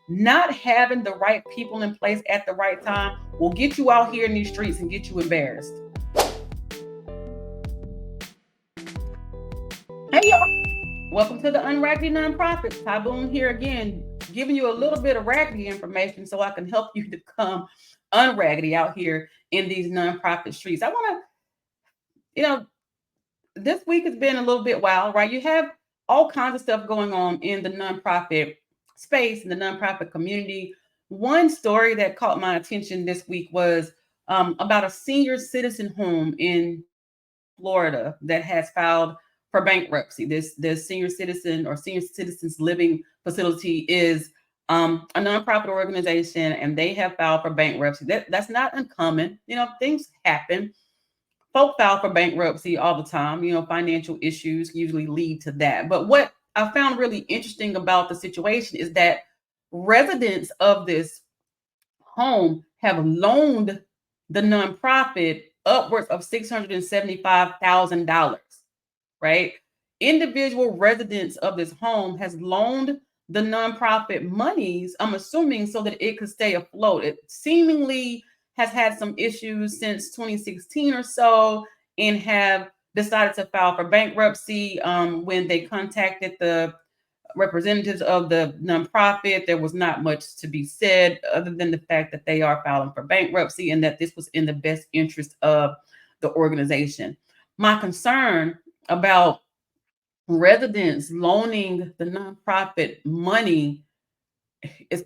Not having the right people in place at the right time will get you out here in these streets and get you embarrassed. Hey, y'all. Welcome to the Unraggedy Nonprofit. Boone here again, giving you a little bit of raggedy information so I can help you become unraggedy out here in these nonprofit streets. I want to, this week has been a little bit wild, right? You have all kinds of stuff going on in the nonprofit space, in the nonprofit community. One story that caught my attention this week was about a senior citizen home in Florida that has filed for bankruptcy. This senior citizen or senior citizens living facility is a nonprofit organization, and they have filed for bankruptcy. That's not uncommon. Things happen. Folk file for bankruptcy all the time. Financial issues usually lead to that. But what I found really interesting about the situation is that residents of this home have loaned the nonprofit upwards of $675,000, right? Individual residents of this home has loaned the nonprofit monies, I'm assuming, so that it could stay afloat. It seemingly has had some issues since 2016 or so, and have decided to file for bankruptcy. When they contacted the representatives of the nonprofit, there was not much to be said other than the fact that they are filing for bankruptcy and that this was in the best interest of the organization. My concern about residents loaning the nonprofit money is,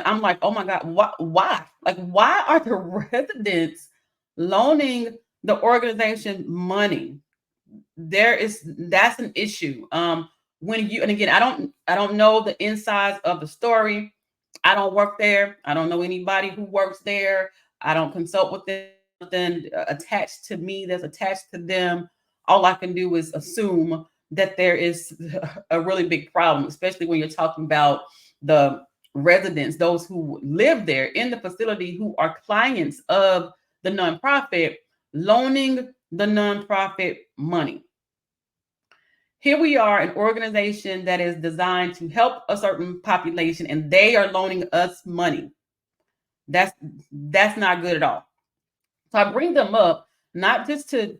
I'm like, oh my God, why? Like, why are the residents loaning the organization money? That's an issue. When you, and again, I don't know the insides of the story. I don't work there. I don't know anybody who works there. I don't consult with them. Then attached to me, that's attached to them. All I can do is assume that there is a really big problem, especially when you're talking about the residents, those who live there in the facility, who are clients of the nonprofit, loaning the nonprofit money. Here we are, an organization that is designed to help a certain population, and they are loaning us money. That's not good at all. So I bring them up not just to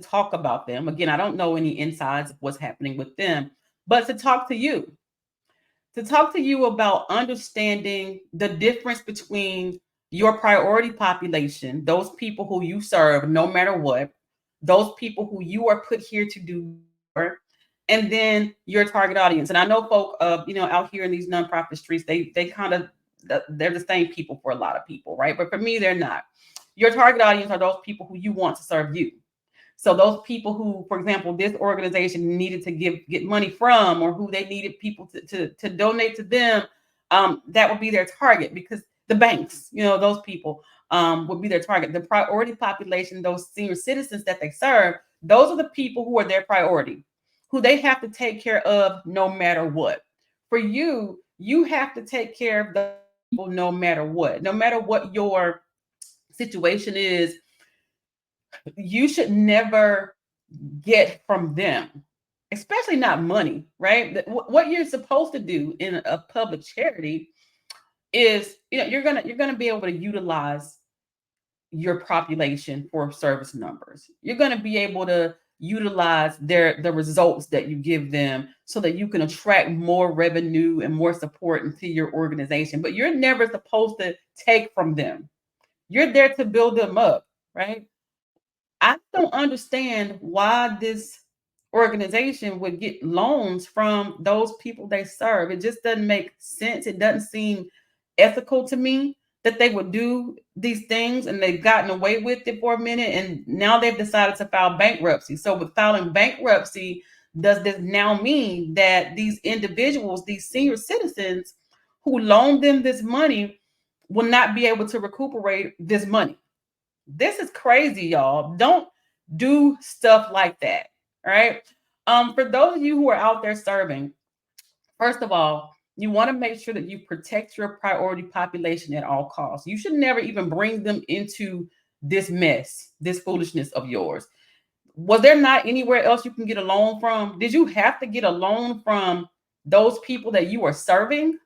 talk about them. Again, I don't know any insides of what's happening with them, but to talk to you. To talk to you about understanding the difference between your priority population, those people who you serve no matter what, those people who you are put here to do for, and then your target audience. And I know folk, out here in these nonprofit streets, they kind of, they're the same people for a lot of people, right? But for me, they're not. Your target audience are those people who you want to serve you. So those people who, for example, this organization needed to get money from, or who they needed people to donate to them, that would be their target, because the banks, those people would be their target. The priority population, those senior citizens that they serve, those are the people who are their priority, who they have to take care of no matter what. For you, you have to take care of the people no matter what your situation is. You should never get from them, especially not money, right? What you're supposed to do in a public charity is, you're gonna be able to utilize your population for service numbers. You're gonna be able to utilize the results that you give them so that you can attract more revenue and more support into your organization. But you're never supposed to take from them. You're there to build them up, right? I don't understand why this organization would get loans from those people they serve. It just doesn't make sense. It doesn't seem ethical to me that they would do these things, and they've gotten away with it for a minute, and now they've decided to file bankruptcy. So with filing bankruptcy, does this now mean that these individuals, these senior citizens who loaned them this money, will not be able to recuperate this money? This is crazy, y'all. Don't do stuff like that. All right. For those of you who are out there serving, first of all, you want to make sure that you protect your priority population at all costs. You should never even bring them into this mess, this foolishness of yours. Was there not anywhere else you can get a loan from? Did you have to get a loan from those people that you are serving?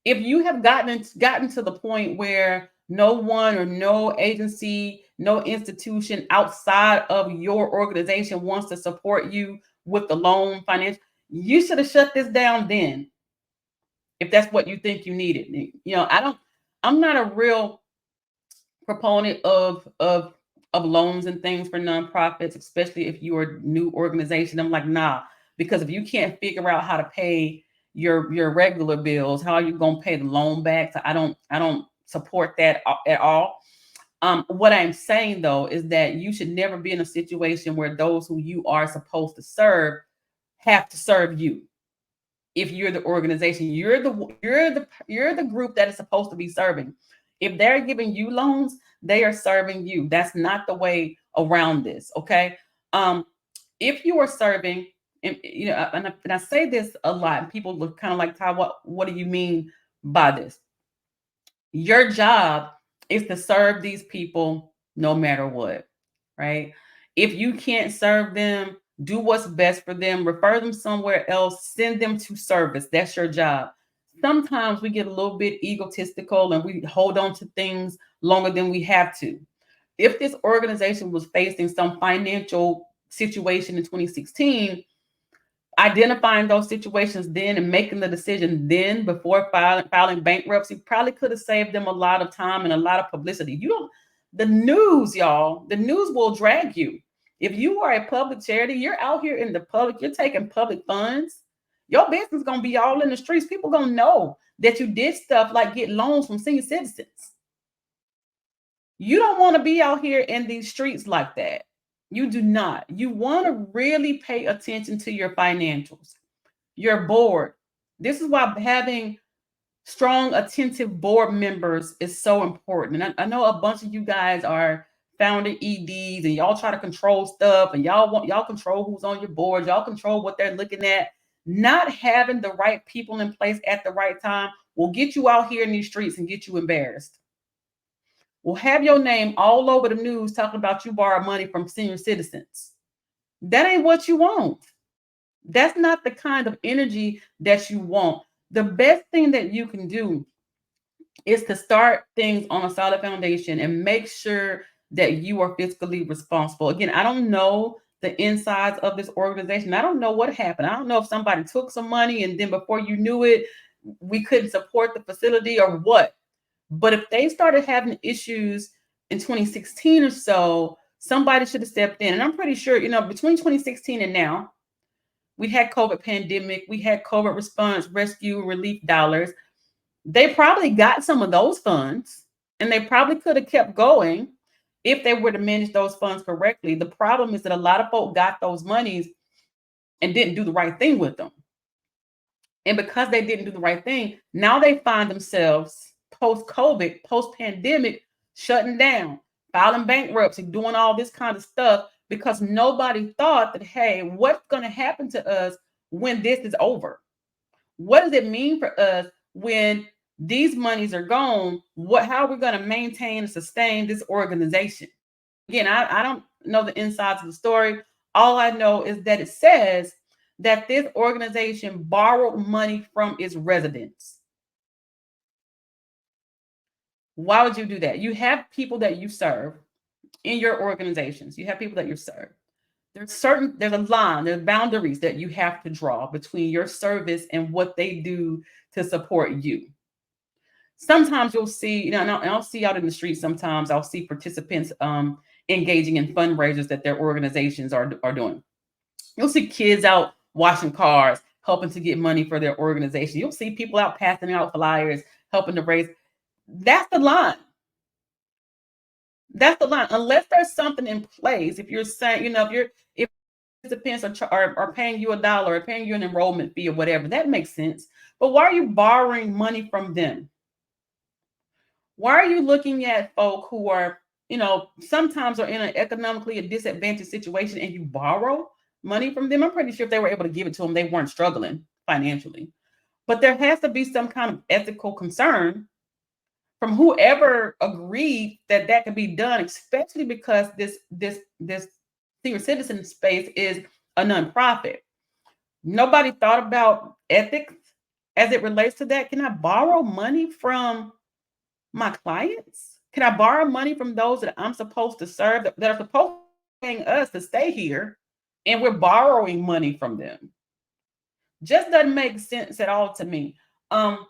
If you have gotten to the point where no one or no agency, no institution outside of your organization wants to support you with the loan finance, you should have shut this down then, if that's what you think you needed. I'm not a real proponent of loans and things for nonprofits, especially if you're a new organization. I'm like, nah, because if you can't figure out how to pay your regular bills, how are you gonna pay the loan back? So I don't support that at all. What I'm saying though is that you should never be in a situation where those who you are supposed to serve have to serve you. If you're the organization, you're the group that is supposed to be serving. If they're giving you loans, they are serving you. That's not the way around this. Okay. um if you are serving, and I say this a lot, and people look kind of like, Ty, what do you mean by this? Your job is to serve these people no matter what, right? If you can't serve them, do what's best for them, refer them somewhere else, send them to service. That's your job. Sometimes we get a little bit egotistical and we hold on to things longer than we have to. If this organization was facing some financial situation in 2016, identifying those situations then and making the decision then before filing bankruptcy probably could have saved them a lot of time and a lot of publicity. You don't, the news, y'all, the news will drag you. If you are a public charity, you're out here in the public, you're taking public funds, your business is going to be all in the streets. People going to know that you did stuff like get loans from senior citizens. You don't want to be out here in these streets like that. You do not. You want to really pay attention to your financials, your board. This is why having strong, attentive board members is so important. And I know a bunch of you guys are founder EDs and y'all try to control stuff and y'all control who's on your board, y'all control what they're looking at. Not having the right people in place at the right time will get you out here in these streets and get you embarrassed. Will have your name all over the news talking about you borrowed money from senior citizens. That ain't what you want. That's not the kind of energy that you want. The best thing that you can do is to start things on a solid foundation and make sure that you are fiscally responsible. Again, I don't know the insides of this organization. I don't know what happened. I don't know if somebody took some money and then before you knew it, we couldn't support the facility or what. But if they started having issues in 2016 or so, somebody should have stepped in. And I'm pretty sure, between 2016 and now, we had COVID pandemic, we had COVID response, rescue, relief dollars. They probably got some of those funds and they probably could have kept going if they were to manage those funds correctly. The problem is that a lot of folk got those monies and didn't do the right thing with them. And because they didn't do the right thing, now they find themselves post-COVID, post-pandemic, shutting down, filing bankruptcy, doing all this kind of stuff because nobody thought that, hey, what's going to happen to us when this is over? What does it mean for us when these monies are gone? How are we going to maintain and sustain this organization? Again, I don't know the insides of the story. All I know is that it says that this organization borrowed money from its residents. Why would you do that? You have people that you serve in your organizations. You have people that you serve. There's a line, there's boundaries that you have to draw between your service and what they do to support you. Sometimes you'll see, and I'll see out in the street, sometimes I'll see participants engaging in fundraisers that their organizations are doing. You'll see kids out washing cars, helping to get money for their organization. You'll see people out passing out flyers, helping to raise. That's the line. That's the line. Unless there's something in place, if you're saying, if participants are paying you $1 or paying you an enrollment fee or whatever, that makes sense. But why are you borrowing money from them? Why are you looking at folk who are, sometimes are in an economically a disadvantaged situation and you borrow money from them? I'm pretty sure if they were able to give it to them, they weren't struggling financially. But there has to be some kind of ethical concern from whoever agreed that could be done, especially because this senior citizen space is a nonprofit. Nobody thought about ethics. as it relates to that? Can I borrow money from my clients? Can I borrow money from those that I'm supposed to serve, that are supposed to be paying us to stay here, and we're borrowing money from them? Just doesn't make sense at all to me. Um,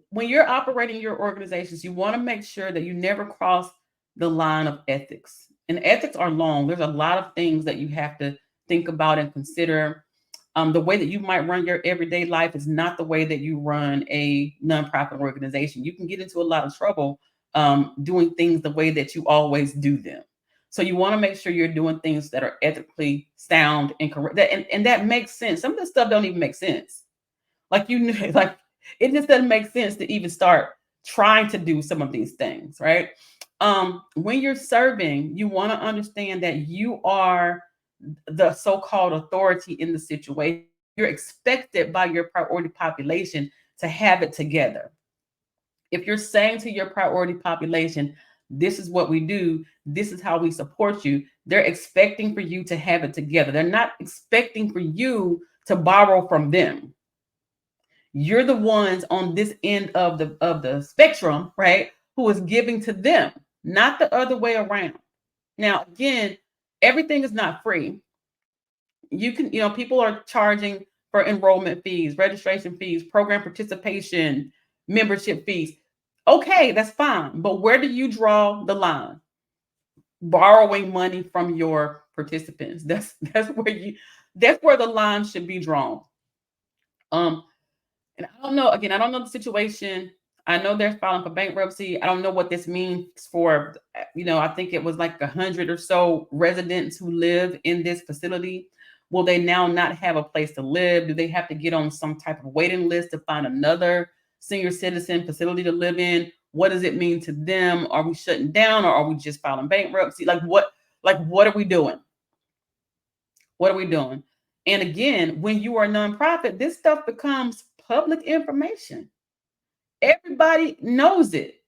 when you're operating your organizations, you want to make sure that you never cross the line of ethics. And ethics are long. There's a lot of things that you have to think about and consider. The way that you might run your everyday life is not the way that you run a nonprofit organization. You can get into a lot of trouble doing things the way that you always do them. So you want to make sure you're doing things that are ethically sound and correct. And that makes sense. Some of this stuff don't even make sense. Like you knew, like it just doesn't make sense to even start trying to do some of these things, right? When you're serving, you want to understand that you are the so-called authority in the situation. You're expected by your priority population to have it together. If you're saying to your priority population, this is what we do, this is how we support you, they're expecting for you to have it together. They're not expecting for you to borrow from them. You're the ones on this end of the spectrum, right? Who is giving to them, not the other way around. Now, again, everything is not free. People are charging for enrollment fees, registration fees, program participation, membership fees. Okay, that's fine. But where do you draw the line? Borrowing money from your participants. That's where the line should be drawn. Um, And I don't know, again, I don't know the situation. I know they're filing for bankruptcy. I don't know what this means for, I think it was like 100 or so residents who live in this facility. Will they now not have a place to live? Do they have to get on some type of waiting list to find another senior citizen facility to live in? What does it mean to them? Are we shutting down, or are we just filing bankruptcy? What are we doing? What are we doing? And again, when you are a nonprofit, this stuff becomes public information. Everybody knows it.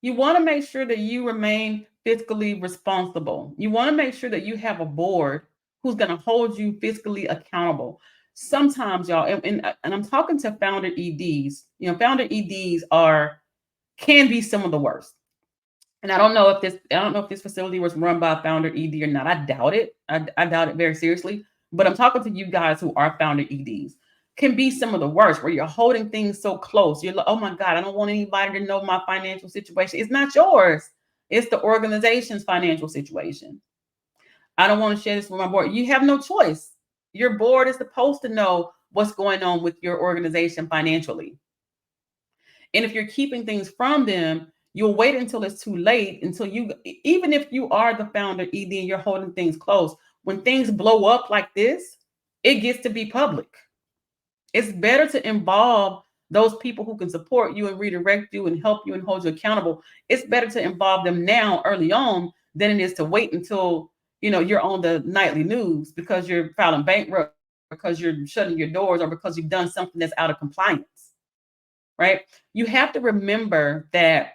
You want to make sure that you remain fiscally responsible. You want to make sure that you have a board who's going to hold you fiscally accountable. Sometimes, y'all, and I'm talking to founder EDs. Founder EDs can be some of the worst. And I don't know if this facility was run by a founder ED or not. I doubt it. I doubt it very seriously. But I'm talking to you guys who are founder EDs. Can be some of the worst, where you're holding things so close. You're like, oh my God, I don't want anybody to know my financial situation. It's not yours. It's the organization's financial situation. I don't want to share this with my board. You have no choice. Your board is supposed to know what's going on with your organization financially. And if you're keeping things from them, you'll wait until it's too late, even if you are the founder ED and you're holding things close, when things blow up like this, it gets to be public. It's better to involve those people who can support you and redirect you and help you and hold you accountable. It's better to involve them now early on than it is to wait until you're on the nightly news because you're filing bankrupt, because you're shutting your doors, or because you've done something that's out of compliance. Right? You have to remember that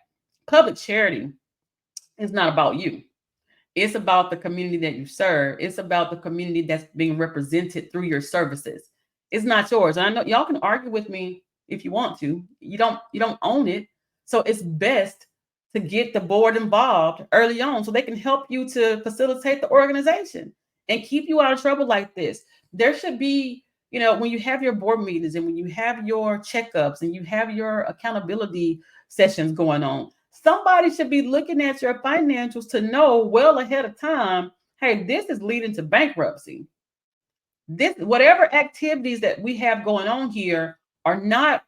public charity is not about you. It's about the community that you serve. It's about the community that's being represented through your services. It's not yours. And I know y'all can argue with me if you want to. You don't own it. So it's best to get the board involved early on so they can help you to facilitate the organization and keep you out of trouble like this. There should be, when you have your board meetings and when you have your checkups and you have your accountability sessions going on, somebody should be looking at your financials to know well ahead of time, hey, this is leading to bankruptcy. This, whatever activities that we have going on here are not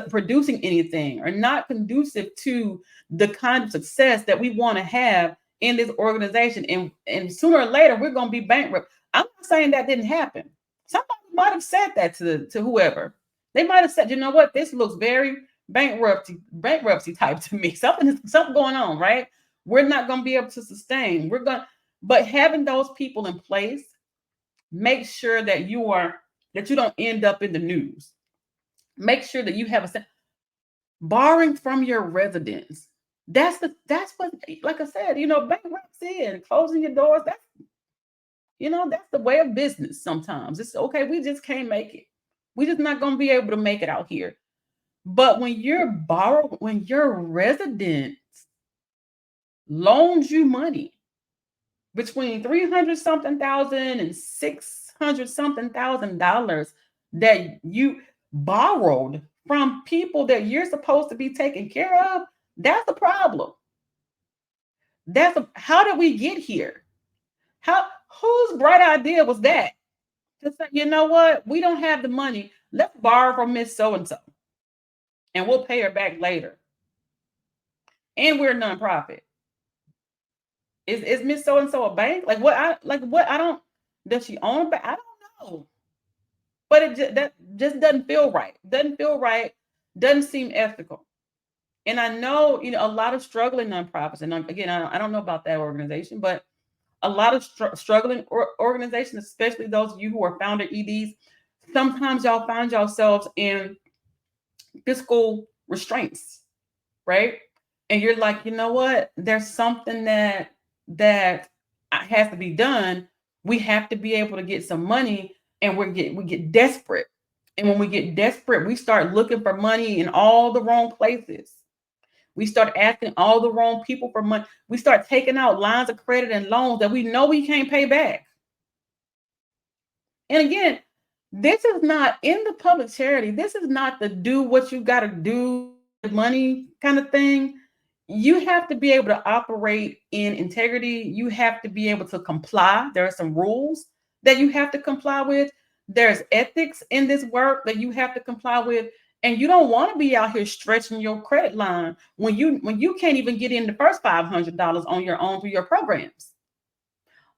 producing anything, are not conducive to the kind of success that we want to have in this organization. And sooner or later, we're going to be bankrupt. I'm not saying that didn't happen. Somebody might have said that to whoever. They might have said, you know what, this looks very bankruptcy type to me. Something going on, right? We're not going to be able to sustain. But having those people in place, make sure that you don't end up in the news. Make sure that you have borrowing from your residents. That's what, like I said, bankruptcy and closing your doors. That's the way of business. Sometimes it's okay. We just can't make it. We're just not going to be able to make it out here. But when when your resident loans you money between 300 something thousand and 600 something thousand dollars that you borrowed from people that you're supposed to be taking care of, that's a problem. How did we get here? Whose bright idea was that? To say, you know what, we don't have the money. Let's borrow from Miss So and So, and we'll pay her back later. And we're a nonprofit. Is Miss So and So a bank? I don't. Does she own a bank? I don't know. But that just doesn't feel right. Doesn't feel right. Doesn't seem ethical. And I know, a lot of struggling nonprofits. And again, I don't know about that organization, but a lot of struggling organizations, especially those of you who are founder EDs, sometimes y'all find yourselves in fiscal restraints, right? And you're like, you know what? There's something that has to be done. We have to be able to get some money, and we get desperate. And when we get desperate, we start looking for money in all the wrong places. We start asking all the wrong people for money. We start taking out lines of credit and loans that we know we can't pay back. And again, this is not in the public charity. This is not the do what you got to do money kind of thing. You have to be able to operate in integrity. You have to be able to comply. There are some rules that you have to comply with. There's ethics in this work that you have to comply with. And you don't want to be out here stretching your credit line when you can't even get in the first $500 on your own through your programs.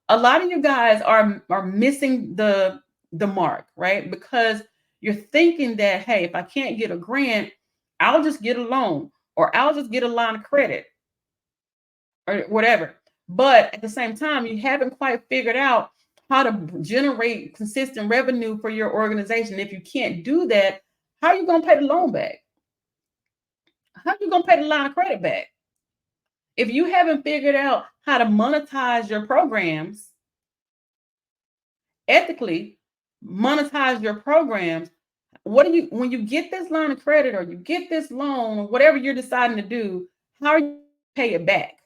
A lot of you guys are missing the mark, right? Because you're thinking that, hey, if I can't get a grant, I'll just get a loan, or I'll just get a line of credit, or whatever. But at the same time, you haven't quite figured out how to generate consistent revenue for your organization. If you can't do that, how are you going to pay the loan back? How are you going to pay the line of credit back? If you haven't figured out how to monetize your programs, ethically monetize your programs, when you get this line of credit or you get this loan or whatever you're deciding to do, how are you going to pay it back?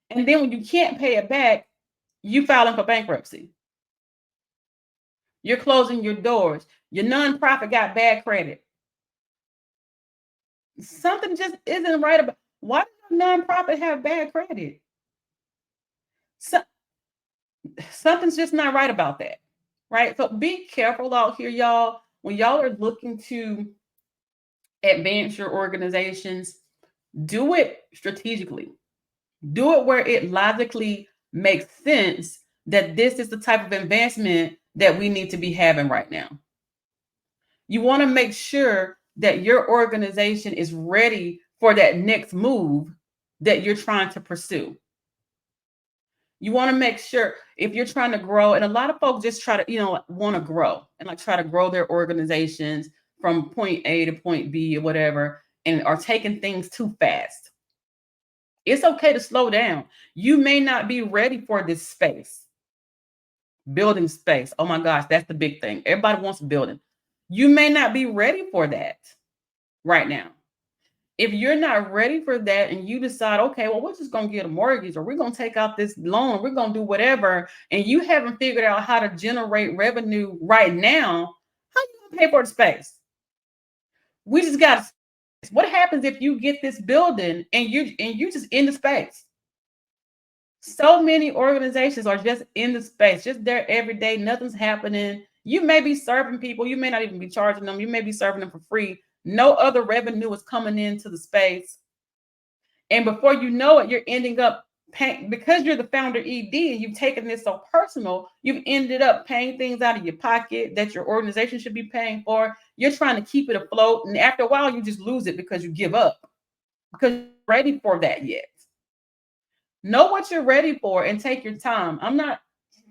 And then when you can't pay it back, you filing for bankruptcy. You're closing your doors. Your nonprofit got bad credit. Something just isn't right about. Why does a nonprofit have bad credit? Something's just not right about that, right? So be careful out here, y'all. When y'all are looking to advance your organizations, do it strategically. Do it where it logically makes sense that this is the type of advancement that we need to be having right now. You want to make sure that your organization is ready for that next move that you're trying to pursue. You want to make sure, if you're trying to grow, and a lot of folks just try to, want to grow and try to grow their organizations from point A to point B or whatever, and are taking things too fast. It's okay to slow down. You may not be ready for this space. Building space. Oh my gosh, that's the big thing. Everybody wants a building. You may not be ready for that right now. If you're not ready for that and you decide, okay, well, we're just going to get a mortgage, or we're going to take out this loan, we're going to do whatever, and you haven't figured out how to generate revenue right now, how are you going to pay for the space? We just got to. What happens if you get this building and you just in the space? So many organizations are just in the space, just there every day. Nothing's happening. You may be serving people. You may not even be charging them. You may be serving them for free. No other revenue is coming into the space. And before you know it, you're ending up paying, because you're the founder ED and you've taken this so personal, you've ended up paying things out of your pocket that your organization should be paying for. You're trying to keep it afloat. And after a while, you just lose it because you give up, because you're ready for that yet. Know what you're ready for and take your time. I'm not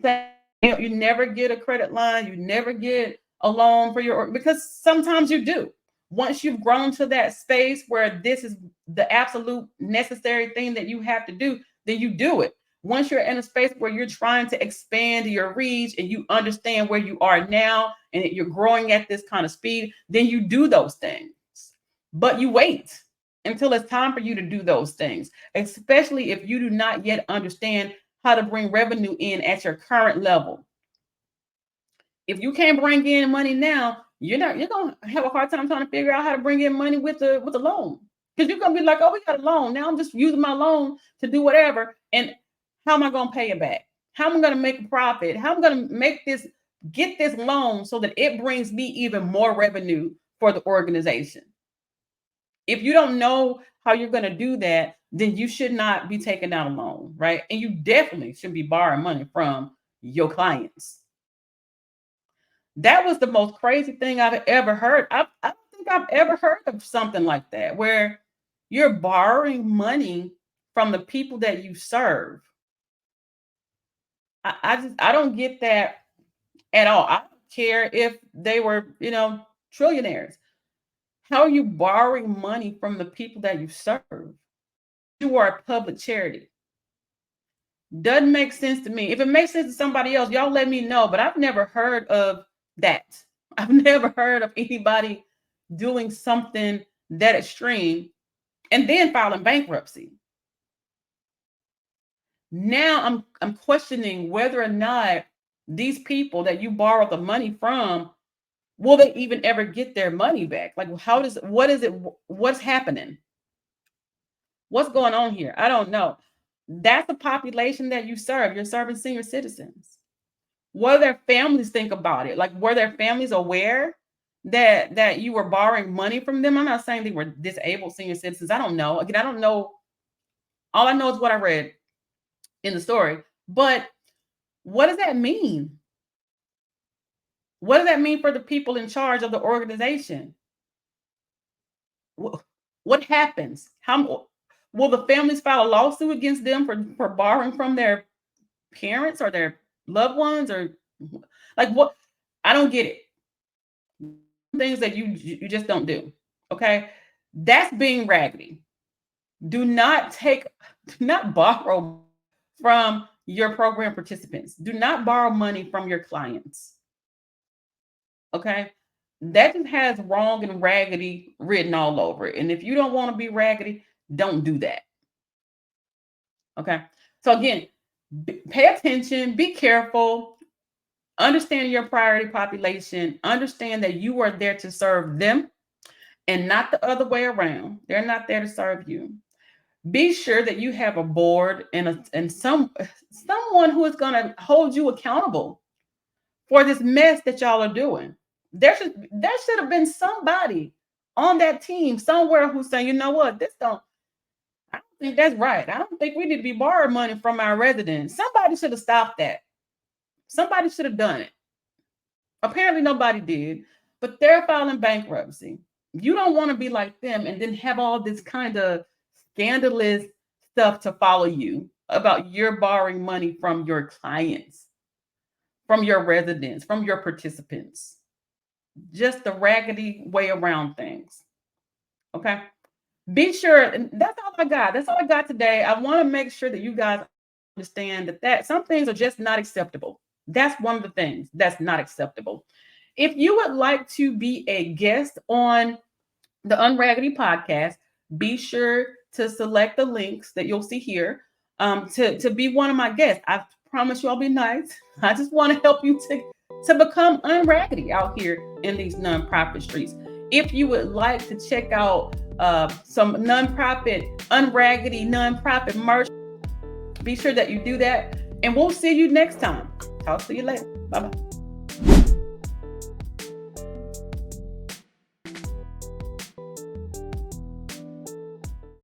saying you never get a credit line, you never get a loan for your, because sometimes you do. Once you've grown to that space where this is the absolute necessary thing that you have to do, then you do it. Once you're in a space where you're trying to expand your reach and you understand where you are now and that you're growing at this kind of speed, then you do those things. But you wait until it's time for you to do those things, especially if you do not yet understand how to bring revenue in at your current level. If you can't bring in money now, you're gonna have a hard time trying to figure out how to bring in money with a loan. Because you're gonna be like, oh, we got a loan. Now I'm just using my loan to do whatever. And how am I gonna pay it back? How am I gonna make a profit? How am I gonna get this loan so that it brings me even more revenue for the organization? If you don't know how you're gonna do that, then you should not be taking out a loan, right? And you definitely should be borrowing money from your clients. That was the most crazy thing I've ever heard. I don't think I've ever heard of something like that, where you're borrowing money from the people that you serve. I don't get that at all. I don't care if they were, trillionaires. How are you borrowing money from the people that you serve? You are a public charity. Doesn't make sense to me. If it makes sense to somebody else, y'all let me know. But I've never heard of that. I've never heard of anybody doing something that extreme and then filing bankruptcy. Now I'm questioning whether or not these people that you borrow the money from, will they even ever get their money back? Like, what's happening? What's going on here? I don't know. That's the population that you serve. You're serving senior citizens. What do their families think about it? Like, were their families aware that you were borrowing money from them? I'm not saying they were disabled senior citizens. I don't know. Again, I don't know. All I know is what I read in the story. But what does that mean? What does that mean for the people in charge of the organization? What happens? How will the families file a lawsuit against them for borrowing from their parents or their loved ones, or like what? I don't get it. Things that you just don't do. Okay, that's being raggedy. Do not borrow from your program participants. Do not borrow money from your clients. Okay, that just has wrong and raggedy written all over it. And if you don't want to be raggedy, don't do that. Okay, so again, pay attention, be careful, understand your priority population, understand that you are there to serve them and not the other way around. They're not there to serve you. Be sure that you have a board and someone who is going to hold you accountable for this mess that y'all are doing. There should have been somebody on that team somewhere who's saying, you know what, I don't think that's right. I don't think we need to be borrowing money from our residents. Somebody should have stopped that. Somebody should have done it. Apparently nobody did, but they're filing bankruptcy. You don't want to be like them and then have all this kind of scandalous stuff to follow you about you're borrowing money from your clients, from your residents, from your participants. Just the raggedy way around things. Okay. Be sure, and that's all I got. That's all I got today. I want to make sure that you guys understand that some things are just not acceptable. That's one of the things that's not acceptable. If you would like to be a guest on the Unraggedy podcast, be sure to select the links that you'll see here to be one of my guests. I promise you I'll be nice. I just want to help you to become unraggedy out here in these nonprofit streets. If you would like to check out some Unraggedy Nonprofit merch, be sure that you do that. And we'll see you next time. Talk to you later. Bye-bye.